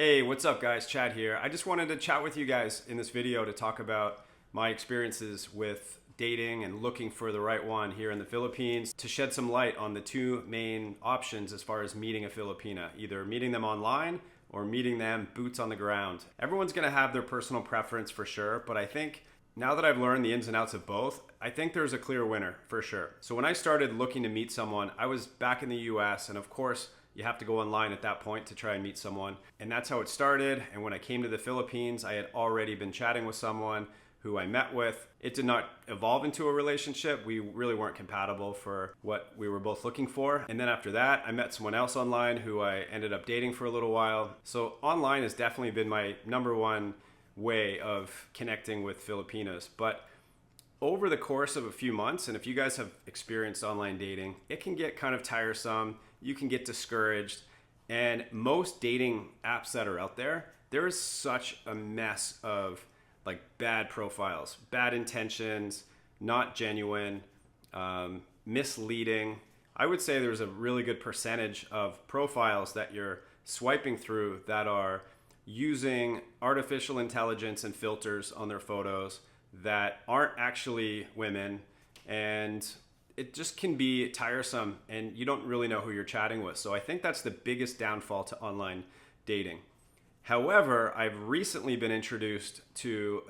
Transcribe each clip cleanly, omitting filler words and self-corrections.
Hey, what's up guys? Chad here. I just wanted to chat with you guys in this video to talk about my experiences with dating and looking for the right one here in the Philippines, to shed some light on the two main options as far as meeting a Filipina, either meeting them online or meeting them boots on the ground. Everyone's gonna have their personal preference for sure, but I think now that I've learned the ins and outs of both, I think there's a clear winner for sure. So when I started looking to meet someone, I was back in the US, and of course, you have to go online at that point to try and meet someone. And that's how it started. And when I came to the Philippines, I had already been chatting with someone who I met with. It did not evolve into a relationship. We really weren't compatible for what we were both looking for. And then after that, I met someone else online who I ended up dating for a little while. So online has definitely been my number one way of connecting with Filipinas. But over the course of a few months, and if you guys have experienced online dating, it can get kind of tiresome. You can get discouraged. And most dating apps that are out there, there is such a mess of like bad profiles, bad intentions, not genuine, misleading. I would say there's a really good percentage of profiles that you're swiping through that are using artificial intelligence and filters on their photos that aren't actually women, and it just can be tiresome and you don't really know who you're chatting with. So I think that's the biggest downfall to online dating. However, I've recently been introduced to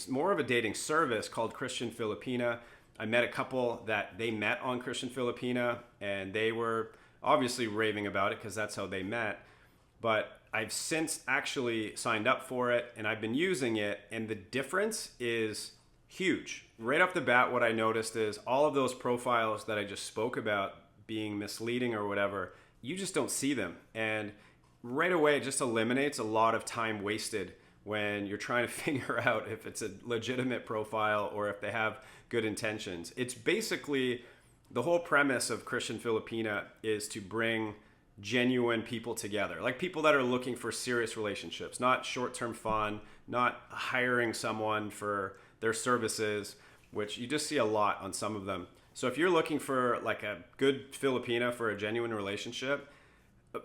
more of a dating service called Christian Filipina. I met a couple that they met on Christian Filipina, and they were obviously raving about it because that's how they met. But I've since actually signed up for it and I've been using it, and the difference is huge. Right off the bat, what I noticed is all of those profiles that I just spoke about being misleading or whatever, you just don't see them. And right away, it just eliminates a lot of time wasted when you're trying to figure out if it's a legitimate profile or if they have good intentions. It's basically the whole premise of Christian Filipina is to bring genuine people together, like people that are looking for serious relationships, not short-term fun, not hiring someone for their services, which you just see a lot on some of them. So if you're looking for like a good Filipina for a genuine relationship,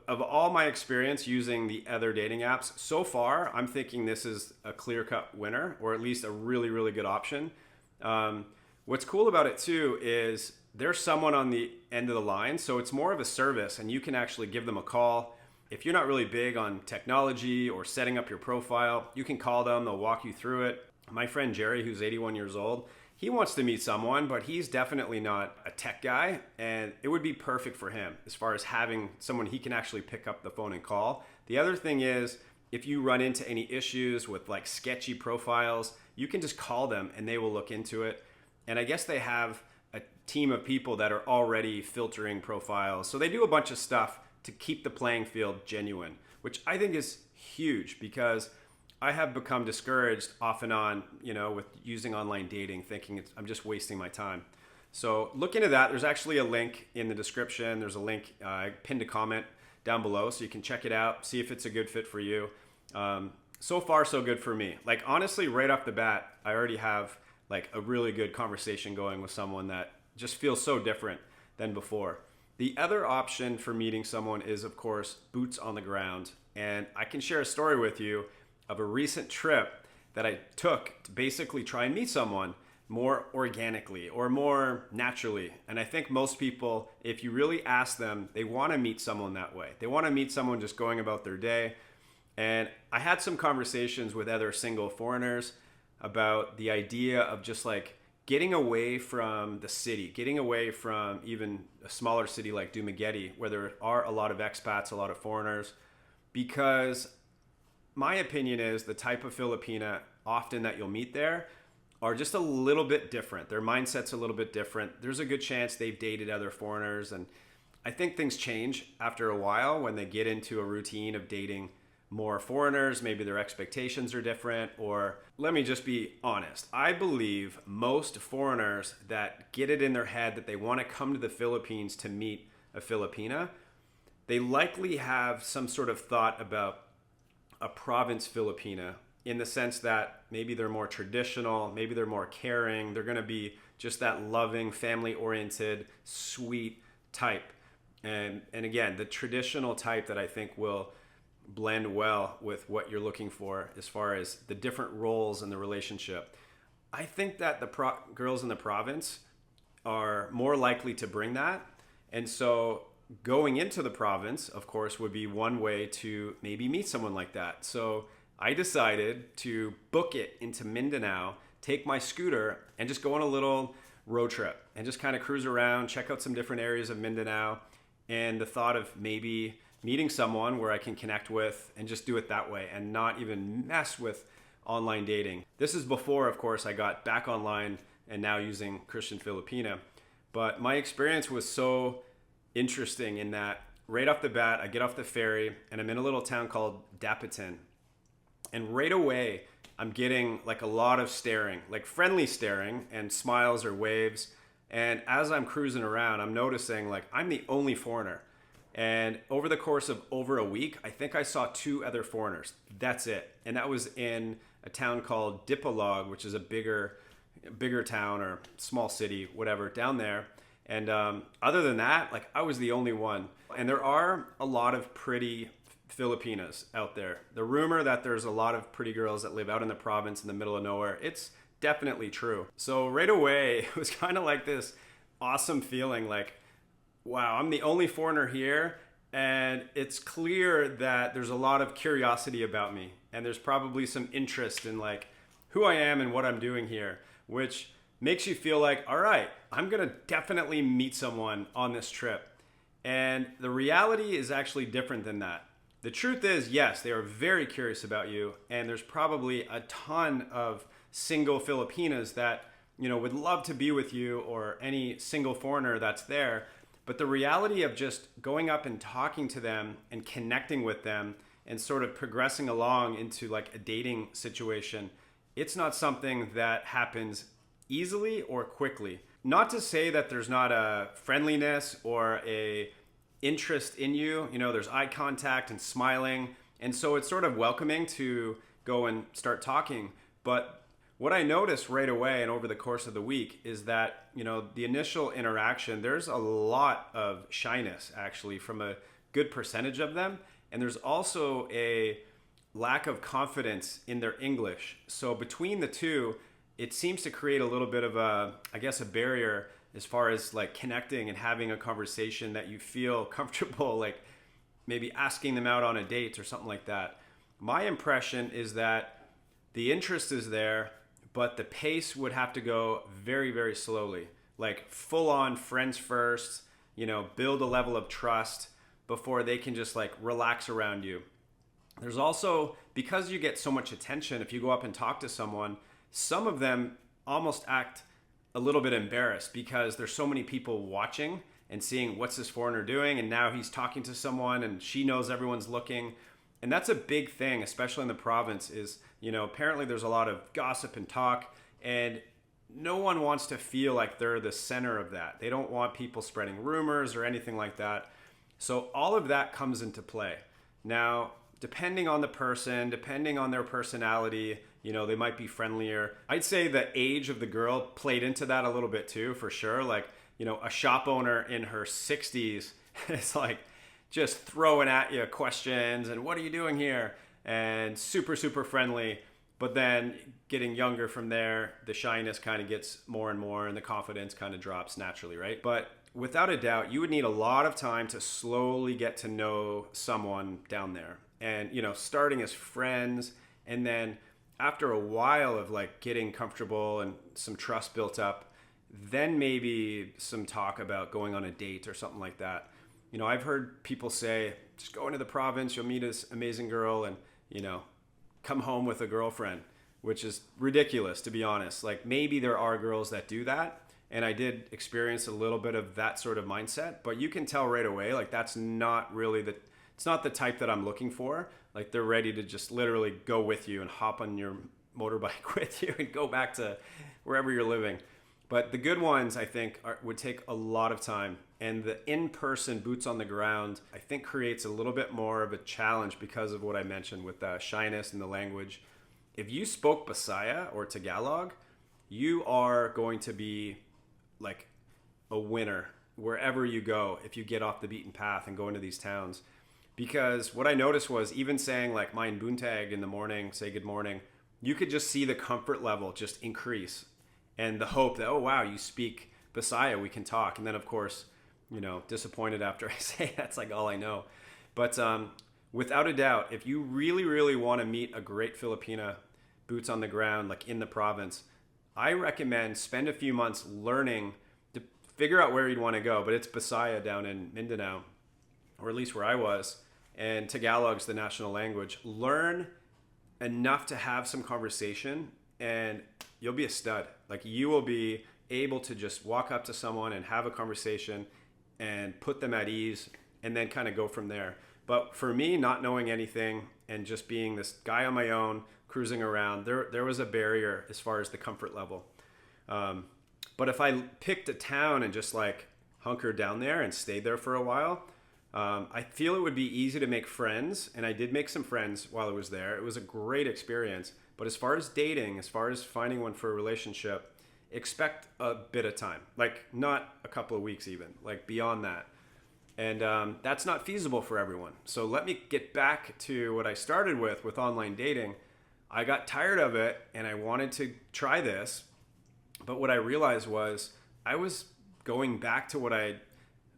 of all my experience using the other dating apps so far, I'm thinking this is a clear-cut winner, or at least a really, really good option. What's cool about it too is there's someone on the end of the line, so it's more of a service, and you can actually give them a call. If you're not really big on technology or setting up your profile, you can call them, they'll walk you through it. My friend Jerry, who's 81 years old, he wants to meet someone, but he's definitely not a tech guy, and it would be perfect for him as far as having someone he can actually pick up the phone and call. The other thing is, if you run into any issues with like sketchy profiles, you can just call them and they will look into it. And I guess they have a team of people that are already filtering profiles. So they do a bunch of stuff to keep the playing field genuine, which I think is huge, because I have become discouraged off and on, with using online dating, thinking I'm just wasting my time. So look into that. There's actually a link in the description. There's a link, I pinned a comment down below, so you can check it out, see if it's a good fit for you. So far, so good for me. Like honestly, right off the bat, I already have like a really good conversation going with someone that just feels so different than before. The other option for meeting someone is, of course, boots on the ground. And I can share a story with you of a recent trip that I took to basically try and meet someone more organically or more naturally. And I think most people, if you really ask them, they want to meet someone that way. They want to meet someone just going about their day. And I had some conversations with other single foreigners about the idea of just like getting away from the city, getting away from even a smaller city like Dumaguete, where there are a lot of expats, a lot of foreigners, because my opinion is the type of Filipina often that you'll meet there are just a little bit different. Their mindset's a little bit different. There's a good chance they've dated other foreigners, and I think things change after a while when they get into a routine of dating more foreigners. Maybe their expectations are different, or let me just be honest. I believe most foreigners that get it in their head that they want to come to the Philippines to meet a Filipina, they likely have some sort of thought about a province Filipina, in the sense that maybe they're more traditional, maybe they're more caring, they're going to be just that loving, family-oriented, sweet type. And again, the traditional type that I think will blend well with what you're looking for as far as the different roles in the relationship. I think that the girls in the province are more likely to bring that. And so going into the province, of course, would be one way to maybe meet someone like that. So I decided to book it into Mindanao, take my scooter, and just go on a little road trip and just kind of cruise around, check out some different areas of Mindanao. And the thought of maybe meeting someone where I can connect with and just do it that way and not even mess with online dating. This is before, of course, I got back online and now using Christian Filipina. But my experience was so interesting in that right off the bat, I get off the ferry and I'm in a little town called Dapitan. And right away, I'm getting like a lot of staring, like friendly staring and smiles or waves. And as I'm cruising around, I'm noticing like I'm the only foreigner. And over the course of over a week, I think I saw 2 other foreigners. That's it. And that was in a town called Dipolog, which is a bigger town or small city, whatever, down there. And other than that, like I was the only one. And there are a lot of pretty Filipinas out there. The rumor that there's a lot of pretty girls that live out in the province in the middle of nowhere, it's definitely true. So right away, it was kind of like this awesome feeling like, wow, I'm the only foreigner here. And it's clear that there's a lot of curiosity about me. And there's probably some interest in like who I am and what I'm doing here, which makes you feel like, all right, I'm going to definitely meet someone on this trip. And the reality is actually different than that. The truth is, yes, they are very curious about you. And there's probably a ton of single Filipinas that, you know, would love to be with you or any single foreigner that's there. But the reality of just going up and talking to them and connecting with them and sort of progressing along into like a dating situation, it's not something that happens easily or quickly. Not to say that there's not a friendliness or a interest in you. You know, there's eye contact and smiling. And so it's sort of welcoming to go and start talking. But what I noticed right away and over the course of the week is that, you know, the initial interaction, there's a lot of shyness actually from a good percentage of them. And there's also a lack of confidence in their English. So between the two, it seems to create a little bit of a, I guess, a barrier as far as like connecting and having a conversation that you feel comfortable, like maybe asking them out on a date or something like that. My impression is that the interest is there, but the pace would have to go very, very slowly, like full on friends first, you know, build a level of trust before they can just like relax around you. There's also, because you get so much attention, if you go up and talk to someone, some of them almost act a little bit embarrassed because there's so many people watching and seeing what's this foreigner doing. And now he's talking to someone and she knows everyone's looking. And that's a big thing, especially in the province is, you know, apparently there's a lot of gossip and talk and no one wants to feel like they're the center of that. They don't want people spreading rumors or anything like that. So all of that comes into play. Now, depending on the person, depending on their personality, you know, they might be friendlier. I'd say the age of the girl played into that a little bit too, for sure. Like, you know, a shop owner in her 60s is like just throwing at you questions and what are you doing here? And super, super friendly. But then getting younger from there, the shyness kind of gets more and more and the confidence kind of drops naturally, right? But without a doubt, you would need a lot of time to slowly get to know someone down there. And, you know, starting as friends and then after a while of like getting comfortable and some trust built up, then maybe some talk about going on a date or something like that. You know, I've heard people say, just go into the province, you'll meet this amazing girl and, you know, come home with a girlfriend, which is ridiculous, to be honest. Like maybe there are girls that do that. And I did experience a little bit of that sort of mindset, but you can tell right away, like that's not really it's not the type that I'm looking for. Like they're ready to just literally go with you and hop on your motorbike with you and go back to wherever you're living. But the good ones, I think, would take a lot of time. And the in-person boots on the ground, I think, creates a little bit more of a challenge because of what I mentioned with the shyness and the language. If you spoke Bisaya or Tagalog, you are going to be like a winner wherever you go if you get off the beaten path and go into these towns. Because what I noticed was even saying like mein Buntag in the morning, say good morning, you could just see the comfort level just increase, and the hope that, oh wow, you speak Bisaya, we can talk. And then of course, disappointed after I say that's like all I know. But without a doubt, if you really, really want to meet a great Filipina, boots on the ground, like in the province, I recommend spend a few months learning to figure out where you'd want to go. But it's Bisaya down in Mindanao, or at least where I was, and Tagalog's the national language. Learn enough to have some conversation, and you'll be a stud. Like, you will be able to just walk up to someone and have a conversation and put them at ease, and then kind of go from there. But for me, not knowing anything and just being this guy on my own, cruising around, there was a barrier as far as the comfort level. But if I picked a town and just like hunkered down there and stayed there for a while, I feel it would be easy to make friends, and I did make some friends while I was there. It was a great experience. But as far as dating, as far as finding one for a relationship, expect a bit of time, like not a couple of weeks even, like beyond that. And that's not feasible for everyone. So let me get back to what I started with online dating. I got tired of it and I wanted to try this. But what I realized was I was going back to what I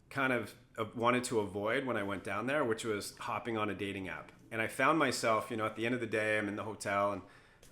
kind of wanted to avoid when I went down there, which was hopping on a dating app. And I found myself, at the end of the day, I'm in the hotel and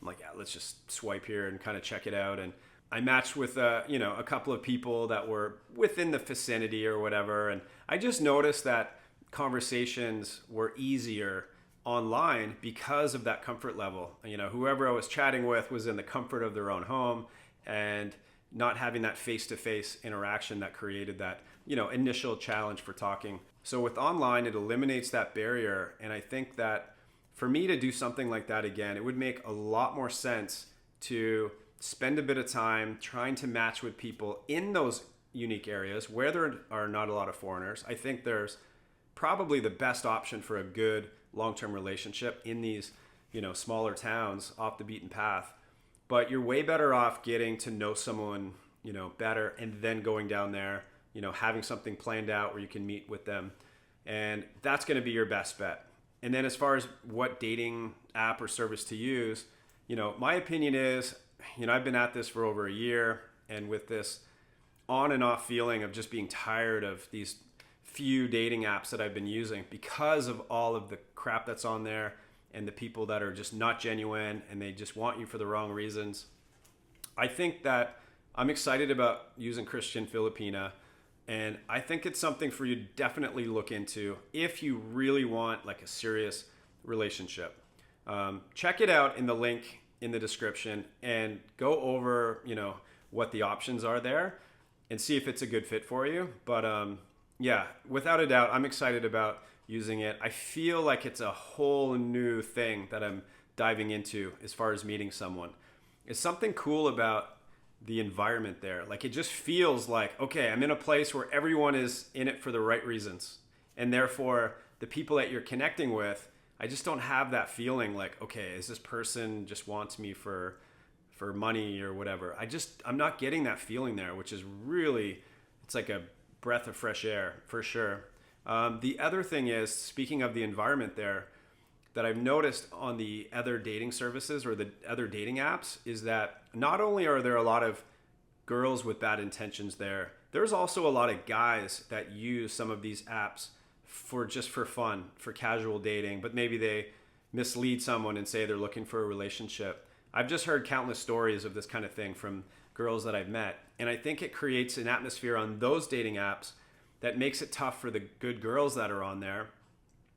I'm like, yeah, let's just swipe here and kind of check it out. And I matched with, a couple of people that were within the vicinity or whatever. And I just noticed that conversations were easier online because of that comfort level. Whoever I was chatting with was in the comfort of their own home and not having that face-to-face interaction that created that, initial challenge for talking. So with online, it eliminates that barrier. And I think that for me to do something like that again, it would make a lot more sense to spend a bit of time trying to match with people in those unique areas where there are not a lot of foreigners. I think there's probably the best option for a good long-term relationship in these, smaller towns off the beaten path. But you're way better off getting to know someone, better, and then going down there, having something planned out where you can meet with them. And that's going to be your best bet. And then as far as what dating app or service to use, my opinion is, I've been at this for over a year, and with this on and off feeling of just being tired of these few dating apps that I've been using because of all of the crap that's on there and the people that are just not genuine and they just want you for the wrong reasons. I think that I'm excited about using Christian Filipina, and I think it's something for you to definitely look into if you really want like a serious relationship. Check it out in the link in the description and go over, what the options are there and see if it's a good fit for you. But yeah, without a doubt, I'm excited about using it. I feel like it's a whole new thing that I'm diving into as far as meeting someone. It's something cool about the environment there. Like, it just feels like, okay, I'm in a place where everyone is in it for the right reasons. And therefore, the people that you're connecting with, I just don't have that feeling like, okay, is this person just wants me for money or whatever. I'm not getting that feeling there, which is really, it's like a breath of fresh air for sure. The other thing is, speaking of the environment there, that I've noticed on the other dating services or the other dating apps is that not only are there a lot of girls with bad intentions there, there's also a lot of guys that use some of these apps for fun, for casual dating, but maybe they mislead someone and say they're looking for a relationship. I've just heard countless stories of this kind of thing from girls that I've met. And I think it creates an atmosphere on those dating apps that makes it tough for the good girls that are on there.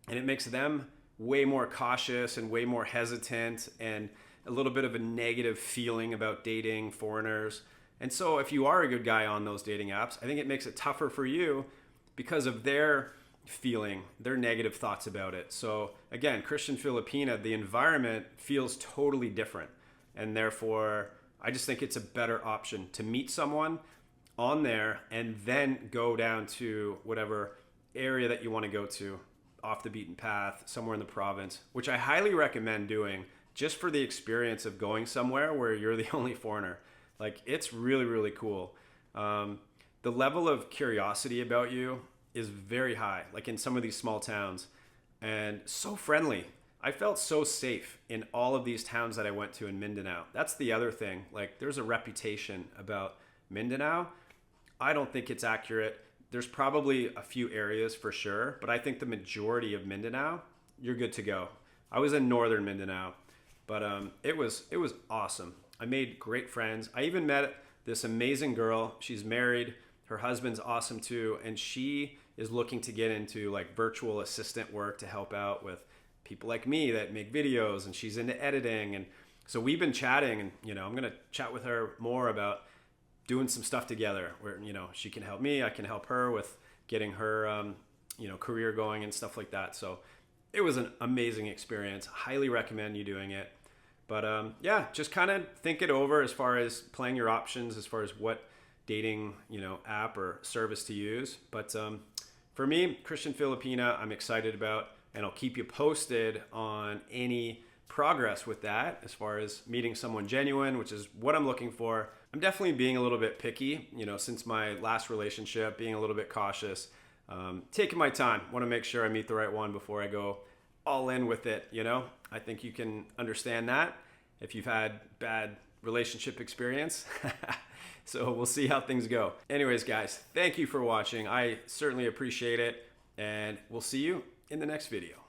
And it makes them way more cautious and way more hesitant and a little bit of a negative feeling about dating foreigners. And so if you are a good guy on those dating apps, I think it makes it tougher for you because of their feeling, their negative thoughts about it. So again, Christian Filipina, the environment feels totally different. And therefore, I just think it's a better option to meet someone on there and then go down to whatever area that you want to go to off the beaten path, somewhere in the province, which I highly recommend doing just for the experience of going somewhere where you're the only foreigner. Like, it's really, really cool. The level of curiosity about you is very high. Like in some of these small towns, and so friendly. I felt so safe in all of these towns that I went to in Mindanao. That's the other thing. Like, there's a reputation about Mindanao. I don't think it's accurate. There's probably a few areas for sure, but I think the majority of Mindanao, you're good to go. I was in northern Mindanao, but it was awesome. I made great friends. I even met this amazing girl. She's married. Her husband's awesome too, and she is looking to get into like virtual assistant work to help out with people like me that make videos, and she's into editing. And so we've been chatting, and I'm gonna chat with her more about doing some stuff together where she can help me, I can help her with getting her career going and stuff like that. So it was an amazing experience. Highly recommend you doing it. But yeah, just kind of think it over as far as playing your options as far as what dating app or service to use. But for me, Christian Filipina, I'm excited about, and I'll keep you posted on any progress with that as far as meeting someone genuine, which is what I'm looking for. I'm definitely being a little bit picky, since my last relationship, being a little bit cautious, taking my time. Want to make sure I meet the right one before I go all in with it. I think you can understand that if you've had bad relationship experience. So we'll see how things go. Anyways, guys, thank you for watching. I certainly appreciate it, and we'll see you in the next video.